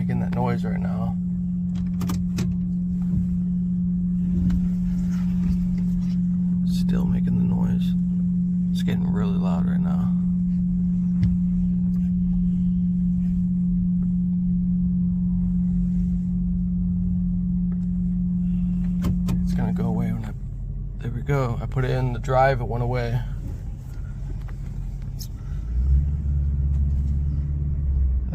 making that noise right now. Still making the noise. It's getting really loud right now. It's gonna go away when there we go. I put it in the drive, it went away.